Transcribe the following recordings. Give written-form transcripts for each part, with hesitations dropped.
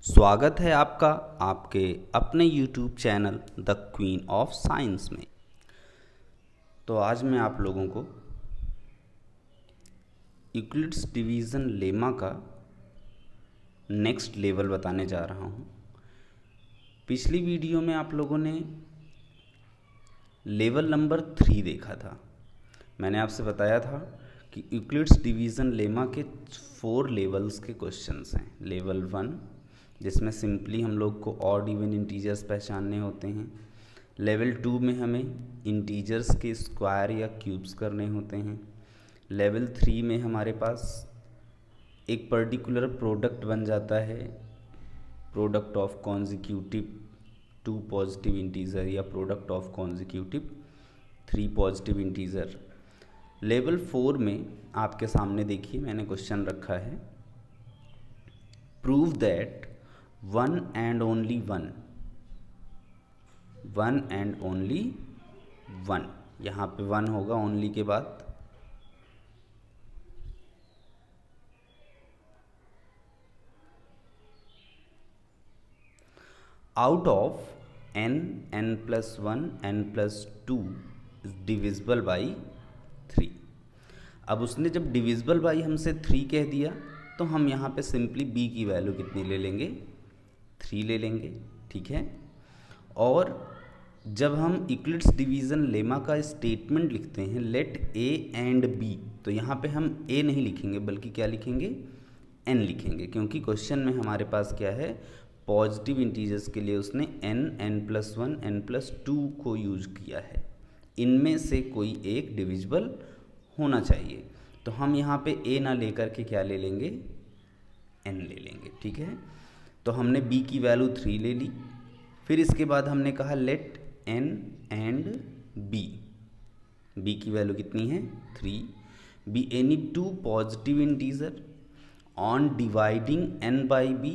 स्वागत है आपका आपके अपने YouTube channel the queen of science में। तो आज मैं आप लोगों को यूक्लिड्स डिवीज़न लेमा का नेक्स्ट लेवल बताने जा रहा हूँ। पिछली वीडियो में आप लोगों ने लेवल नंबर 3 देखा था। मैंने आपसे बताया था कि यूक्लिड्स डिवीज़न लेमा के 4 लेवल्स के क्वेश्चंस हैं। लेवल 1 जिसमें सिंपली हम लोग को ऑड इवन इंटीजर्स पहचानने होते हैं। लेवल 2 में हमें इंटीजर्स के स्क्वायर या क्यूब्स करने होते हैं। लेवल 3 में हमारे पास एक पर्टिकुलर प्रोडक्ट बन जाता है, product of consecutive 2 positive integer या product of consecutive 3 positive integer. Level 4 में आपके सामने देखिए मैंने क्वेश्चन रखा है, prove that one and only one, यहाँ पे वन होगा ओनली के बाद। Out of n+1 n+2 is divisible by 3। अब उसने जब डिविजिबल बाई हमसे 3 कह दिया तो हम यहाँ पे सिंपली b की वैल्यू कितनी ले लेंगे, 3 ले लेंगे। ठीक है। और जब हम यूक्लिड्स डिवीज़न लेमा का स्टेटमेंट लिखते हैं लेट a एंड b, तो यहाँ पे हम a नहीं लिखेंगे बल्कि क्या लिखेंगे, n लिखेंगे, क्योंकि क्वेश्चन में हमारे पास क्या है, पॉजिटिव इंटीजर्स के लिए उसने n+1 n+2 को यूज किया है। इनमें से कोई एक डिविजिबल होना चाहिए। तो हम यहाँ पे a ना लेकर के क्या ले लेंगे, n ले लेंगे। ठीक है। तो हमने b की वैल्यू 3 ले ली। फिर इसके बाद हमने कहा लेट n एंड b की वैल्यू कितनी है, 3। Be any 2 positive integer on dividing n by b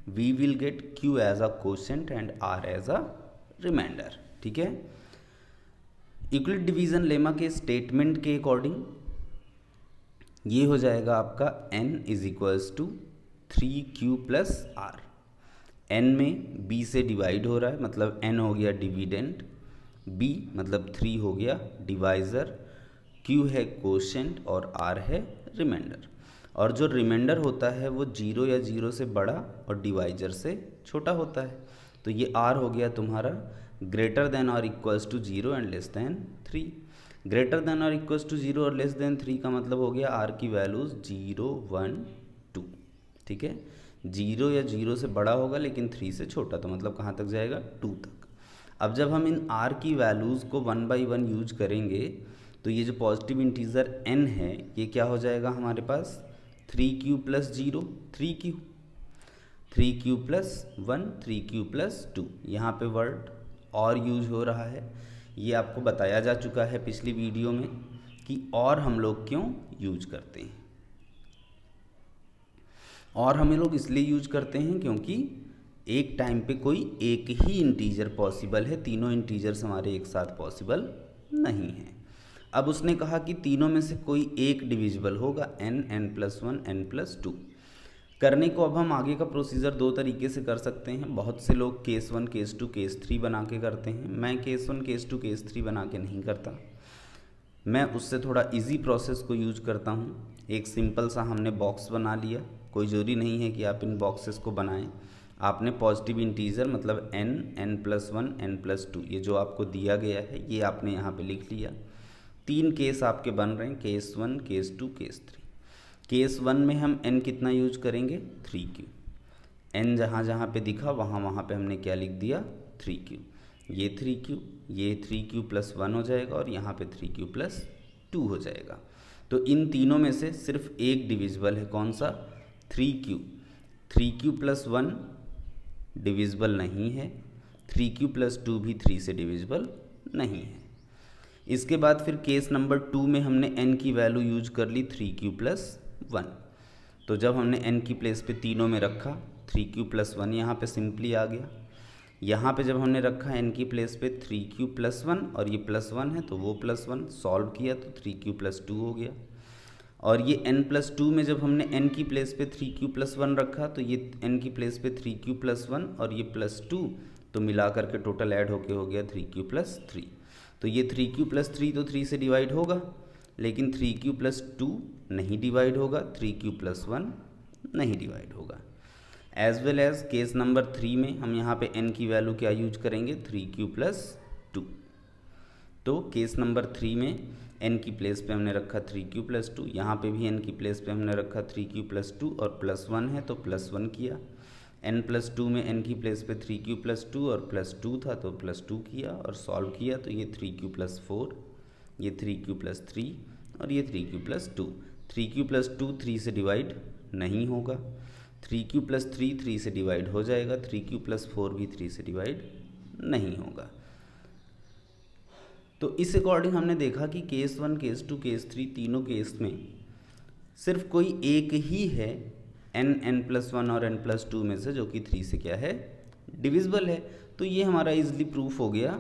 we will get q as a quotient and r as a remainder. ठीक है। यूक्लिड डिवीज़न लेमा के स्टेटमेंट के अकॉर्डिंग ये हो जाएगा आपका n = 3q + r। n में b से डिवाइड हो रहा है, मतलब n हो गया डिविडेंड, b मतलब 3 हो गया डिवाइज़र, q है कोशेंट और r है रिमाइंडर। और जो रिमाइंडर होता है वो 0 या 0 से बड़ा और डिवाइजर से छोटा होता है। तो ये r हो गया तुम्हारा ग्रेटर देन और equals to 0 and less than 3। Greater than और इक्वल्स टू 0 और लेस देन 3 का मतलब हो गया r की वैल्यूज़ 0 1 2। ठीक है। 0 या 0 से बड़ा होगा लेकिन 3 से छोटा, तो मतलब कहाँ तक जाएगा, 2 तक। अब जब हम इन r की वैल्यूज़ को 1 बाई 1 यूज करेंगे तो ये जो पॉजिटिव इंटीजर n है ये क्या हो जाएगा हमारे पास, 3q + 0 3q, 3q + 1 3q + 2। यहाँ पे वर्ड और यूज हो रहा है, ये आपको बताया जा चुका है पिछली वीडियो में कि और हम लोग क्यों यूज करते हैं। और हम लोग इसलिए यूज करते हैं क्योंकि एक टाइम पे कोई एक ही इंटीजर पॉसिबल है, तीनों इंटीजर्स हमारे एक साथ पॉसिबल नहीं है। अब उसने कहा कि तीनों में से कोई एक डिविजिबल होगा, n n+1 n+2। करने को अब हम आगे का प्रोसीजर 2 तरीके से कर सकते हैं। बहुत से लोग केस 1 केस 2 केस 3 बना के करते हैं। मैं केस 1 केस 2 केस 3 बना के नहीं करता, मैं उससे थोड़ा इजी प्रोसेस को यूज करता हूँ। एक सिंपल सा हमने बॉक्स बना लिया, कोई ज़रूरी नहीं है कि आप इन बॉक्सेस को बनाएं। आपने पॉजिटिव इंटीजर मतलब n n+1 n+2 ये जो आपको दिया गया है ये आपने यहाँ पे लिख लिया। 3 केस आपके बन रहे हैं, केस 1 केस 2 केस 3। केस 1 में हम n कितना यूज करेंगे, 3q। n जहाँ जहाँ पे दिखा वहाँ वहाँ पे हमने क्या लिख दिया, 3q। ये 3q, ये 3q + 1 हो जाएगा और यहाँ पे 3q + 2 हो जाएगा। तो इन तीनों में से सिर्फ एक डिविजिबल है, कौन सा, 3q। 3q + 1 डिविजिबल नहीं है, 3q + 2 भी 3 से डिविजिबल नहीं है। इसके बाद फिर केस नंबर 2 में हमने n की वैल्यू यूज कर ली 3q + 1। तो जब हमने n की प्लेस पे तीनों में रखा 3q + 1 यहाँ पे सिंपली आ गया। यहाँ पे जब हमने रखा n की प्लेस पे 3q + 1 और ये +1 है तो वो +1 सॉल्व किया तो 3q + 2 हो गया। और ये n+2 में जब हमने n की प्लेस पे 3q+1 रखा तो ये n की प्लेस पे 3q+1 और ये +2, तो मिला करके टोटल ऐड होके हो गया 3q+3। तो ये 3q+3 तो 3 से डिवाइड होगा, लेकिन 3q+2 नहीं डिवाइड होगा, 3q+1 नहीं डिवाइड होगा। As well as case number 3 में हम यहाँ पे n की वैल्यू क्या यूज करेंगे, 3q+2। तो केस नंबर 3 में n की प्लेस पे हमने रखा 3q+2, यहाँ पे भी n की प्लेस पे हमने रखा 3q+2 और +1 है तो +1 किया। n+2 में n की प्लेस पे 3q+2 और +2 था तो +2 किया और सॉल्व किया तो ये 3q+4, ये 3q+3 और ये 3q+2। 3q+2 3 से डिवाइड नहीं होगा, 3q+3 3 से डिवाइड हो जाएगा, 3q+4 भी 3 से डिवाइड नहीं होगा। तो इस अकॉर्डिंग हमने देखा कि केस 1, केस 2, केस 3 तीनों केस में सिर्फ कोई एक ही है n+1 और n+2 में से जो कि 3 से क्या है, डिविजिबल है। तो ये हमारा इजीली प्रूफ हो गया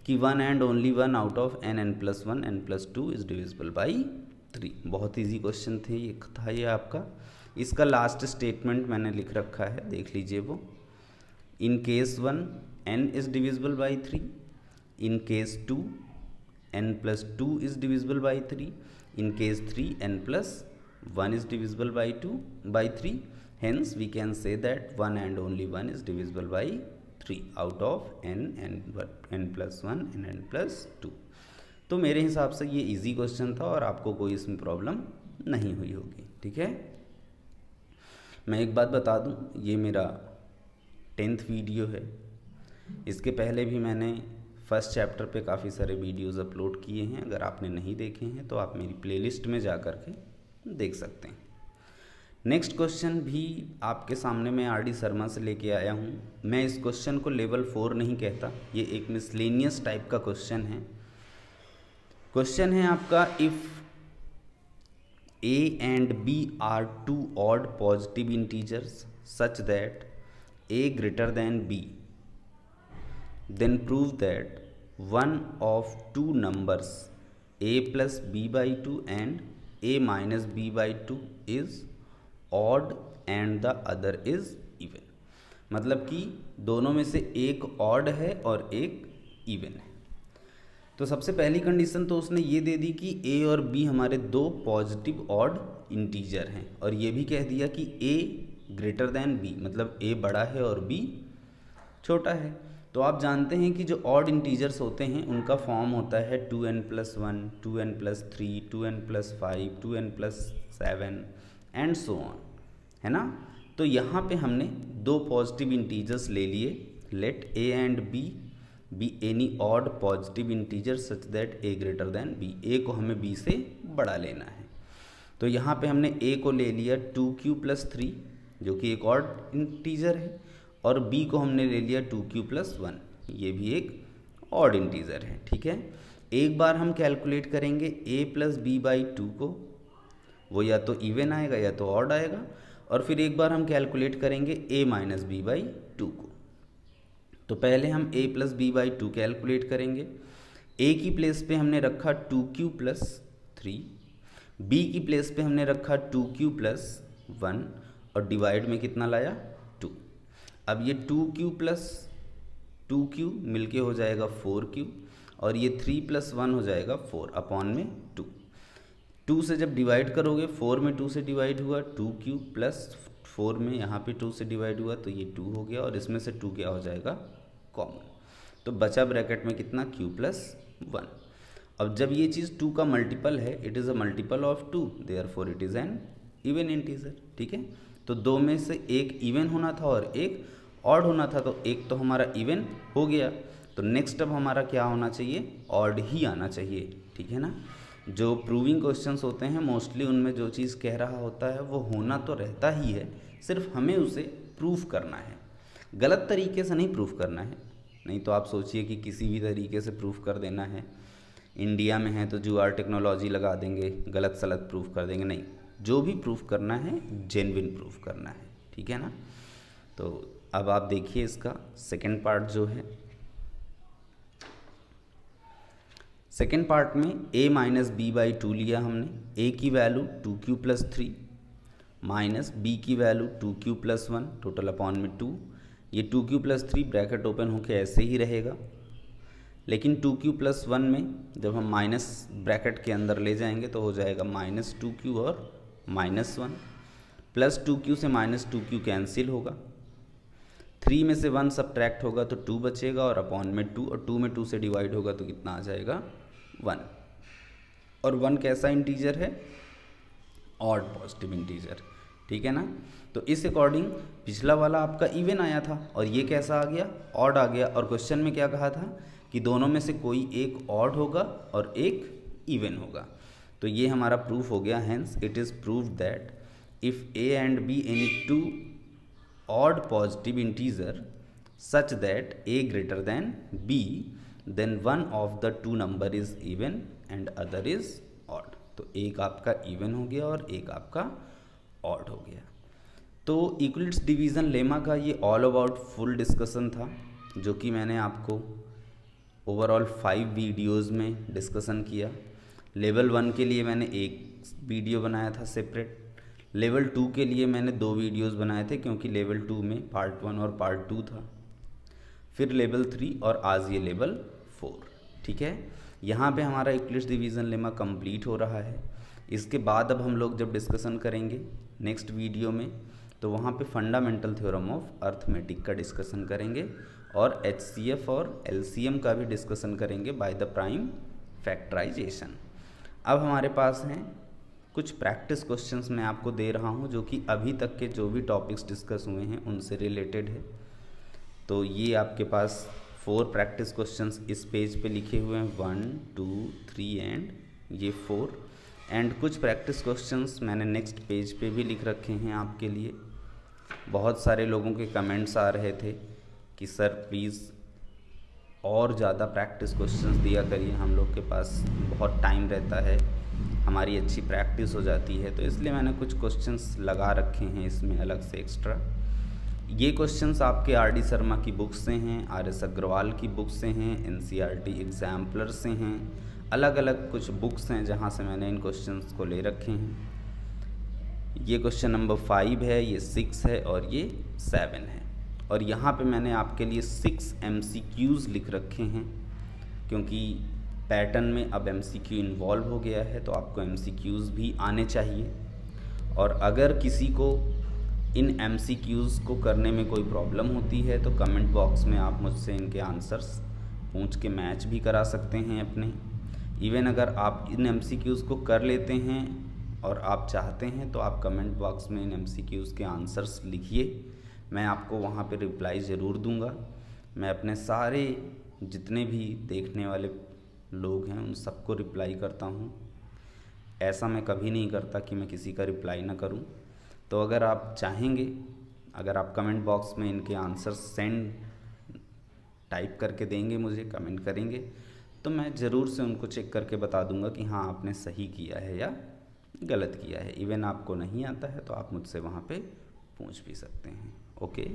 कि one and only one out of n+1 n+2 is divisible by 3। बहुत इजी क्वेश्चन थे, ये था ये आपका। इसका लास्ट स्टेटमेंट मैंने लिख रखा है, देख लीजिए वो। In case 1 n is divisible by 3, in case 2 n+2 is divisible by 3, in case 3 n+1 is divisible by 3, hence we can say that one and only one is divisible by 3 out of n+1 and n+2। तो मेरे हिसाब से ये easy question था और आपको कोई इसमें प्रॉब्लम नहीं हुई होगी, ठीक है। मैं एक बात बता दूं, ये मेरा 10th वीडियो है। इसके पहले भी मैंने फर्स्ट चैप्टर पे काफ़ी सारे वीडियोस अपलोड किए हैं, अगर आपने नहीं देखे हैं तो आप मेरी प्लेलिस्ट में जा कर के देख सकते हैं। नेक्स्ट क्वेश्चन भी आपके सामने मैं RD शर्मा से लेके आया हूँ। मैं इस क्वेश्चन को लेवल 4 नहीं कहता, ये एक मिसलेनियस टाइप का क्वेश्चन है। क्वेश्चन है आपका, if A and B are two odd positive integers such that A greater than B, then prove that one of two numbers a plus b by 2 and a minus b by 2 is odd and the other is even। मतलब कि दोनों में से एक odd है और एक even है। तो सबसे पहली कंडीशन तो उसने ये दे दी कि a और b हमारे दो पॉजिटिव ऑड इंटीजर हैं, और ये भी कह दिया कि a ग्रेटर दैन b, मतलब a बड़ा है और b छोटा है। तो आप जानते हैं कि जो ऑड इंटीजर्स होते हैं उनका फॉर्म होता है 2n+1, 2n+3, 2n+5, 2n+7 and so on, है ना। तो यहाँ पे हमने दो पॉजिटिव इंटीजर्स ले लिए, let a and b be any odd positive integer such that a greater than b। a को हमें b से बड़ा लेना है। तो यहाँ पे हमने a को ले लिया 2q+3 जो कि एक ऑड इंटीजर है, और b को हमने ले लिया 2q+1, ये भी एक ऑड इंटीजर है, ठीक है। एक बार हम कैलकुलेट करेंगे a+b/2 को, वो या तो इवन आएगा या तो ऑड आएगा, और फिर एक बार हम कैलकुलेट करेंगे a-b/2 को। तो पहले हम a+b/2 कैलकुलेट करेंगे। a की प्लेस पे हमने रखा 2q+3, b की प्लेस पे हमने रखा 2q+1 और डिवाइड में कितना लाया, 2। अब ये 2q+2q मिलके हो जाएगा 4q, और ये 3+1 हो जाएगा 4 अपॉन में 2। 2 से जब डिवाइड करोगे, 4 में 2 से डिवाइड हुआ, 2q प्लस 4 में यहाँ पे 2 से डिवाइड हुआ तो ये 2 हो गया, और इसमें से 2 क्या हो जाएगा, कॉमन। तो बचा ब्रैकेट में कितना, q+1। अब जब ये चीज़ 2 का मल्टीपल है, it is a multiple of 2, therefore it is an even integer, ठीक है। तो दो में से एक इवन होना था और एक ऑड होना था, तो एक तो हमारा इवन हो गया। तो नेक्स्ट अब हमारा क्या होना चाहिए, ऑड ही आना चाहिए, ठीक है ना। जो प्रूविंग क्वेश्चंस होते हैं मोस्टली उनमें जो चीज़ कह रहा होता है वो होना तो रहता ही है, सिर्फ हमें उसे प्रूफ करना है, गलत तरीके से नहीं प्रूफ करना है। नहीं तो आप सोचिए कि किसी भी तरीके से प्रूफ कर देना है, इंडिया में है तो जुगाड़ टेक्नोलॉजी लगा देंगे, गलत सलत प्रूफ कर देंगे, नहीं, जो भी प्रूफ करना है जेन्युइन प्रूफ करना है, ठीक है ना। तो अब आप देखिए इसका सेकंड पार्ट जो है, सेकेंड पार्ट में a minus b by two लिया हमने, a की value 2q plus 3 minus b की value 2q plus 1 total upon में 2, ये 2q प्लस 3 ब्रैकेट ओपन होके ऐसे ही रहेगा, लेकिन 2q प्लस 1 में जब हम माइनस ब्रैकेट के अंदर ले जाएंगे तो हो जाएगा माइनस 2q और माइनस 1, प्लस 2q से माइनस 2q कैंसिल होगा, 3 में से 1 सब्ट्रैक्ट होगा तो 2 बचेगा और अपॉन में 2, और 2 में 2 से डिवाइड होगा तो कितना आ जाएगा 1, और 1 कैसा इंटीजर है, ऑड पॉजिटिव इंटीजर, ठीक है ना। तो इस अकॉर्डिंग पिछला वाला आपका इवन आया था और ये कैसा आ गया, ऑड आ गया, और क्वेश्चन में क्या कहा था कि दोनों में से कोई एक ऑड होगा और एक इवन होगा। तो ये हमारा प्रूफ हो गया, hence it is proved that if a and b any two odd positive integer such that a greater than b, then one of the two number is even and other is odd। तो एक आपका even हो गया और एक आपका odd हो गया। तो यूक्लिड्स डिवीज़न लेमा का ये ऑल अबाउट फुल डिस्कशन था, जो कि मैंने आपको ओवरऑल 5 वीडियोज़ में डिस्कशन किया। लेवल 1 के लिए मैंने एक वीडियो बनाया था सेपरेट, लेवल 2 के लिए मैंने 2 वीडियोस बनाए थे क्योंकि लेवल 2 में पार्ट 1 और पार्ट 2 था, फिर लेवल 3 और आज ये लेवल 4, ठीक है। यहाँ पे हमारा यूक्लिड्स डिवीज़न लेमा कंप्लीट हो रहा है। इसके बाद अब हम लोग जब डिस्कशन करेंगे नेक्स्ट वीडियो में, तो वहाँ पे फंडामेंटल थ्योरम ऑफ अर्थमेटिक का डिस्कशन करेंगे और HCF और LCM का भी डिस्कशन करेंगे बाय द प्राइम फैक्टराइजेशन। अब हमारे पास हैं कुछ प्रैक्टिस क्वेश्चंस मैं आपको दे रहा हूं जो कि अभी तक के जो भी टॉपिक्स डिस्कस हुए हैं उनसे रिलेटेड है। तो ये आपके पास 4 प्रैक्टिस क्वेश्चंस इस पेज पे लिखे हुए हैं, 1 2 3 एंड ये 4, एंड कुछ प्रैक्टिस क्वेश्चंस मैंने नेक्स्ट पेज पे भी लिख रखे हैं आपके लिए। बहुत सारे लोगों के कमेंट्स आ रहे थे कि सर प्लीज़ और ज़्यादा प्रैक्टिस क्वेश्चंस दिया करिए, हम लोग के पास बहुत टाइम रहता है, हमारी अच्छी प्रैक्टिस हो जाती है, तो इसलिए मैंने कुछ क्वेश्चंस लगा रखे हैं इसमें अलग से एक्स्ट्रा। ये क्वेश्चंस आपके आर डी शर्मा की बुक से हैं, RS अग्रवाल की बुक से हैं, NCERT एग्जाम्पलर से हैं, अलग अलग कुछ बुक्स हैं जहाँ से मैंने इन क्वेश्चंस को ले रखे हैं। ये क्वेश्चन नंबर 5 है, ये 6 है और ये 7 है, और यहाँ पे मैंने आपके लिए 6 MCQs लिख रखे हैं क्योंकि पैटर्न में अब MCQ इन्वॉल्व हो गया है, तो आपको MCQs भी आने चाहिए। और अगर किसी को इन MCQs को करने में कोई प्रॉब्लम होती है तो कमेंट बॉक्स में आप मुझसे इनके आंसर्स पूछ के मैच भी करा सकते हैं अपने। इवन अगर आप इन MCQs को कर लेते हैं और आप चाहते हैं तो आप कमेंट बॉक्स में इन MCQs के आंसर्स लिखिए, मैं आपको वहाँ पे रिप्लाई ज़रूर दूँगा। मैं अपने सारे जितने भी देखने वाले लोग हैं उन सबको रिप्लाई करता हूँ, ऐसा मैं कभी नहीं करता कि मैं किसी का रिप्लाई ना करूँ। तो अगर आप चाहेंगे, अगर आप कमेंट बॉक्स में इनके आंसर सेंड टाइप करके देंगे, मुझे कमेंट करेंगे, तो मैं ज़रूर से उनको चेक करके बता दूंगा कि हाँ आपने सही किया है या गलत किया है। इवन आपको नहीं आता है तो आप मुझसे वहाँ पे पूछ भी सकते हैं। ओके।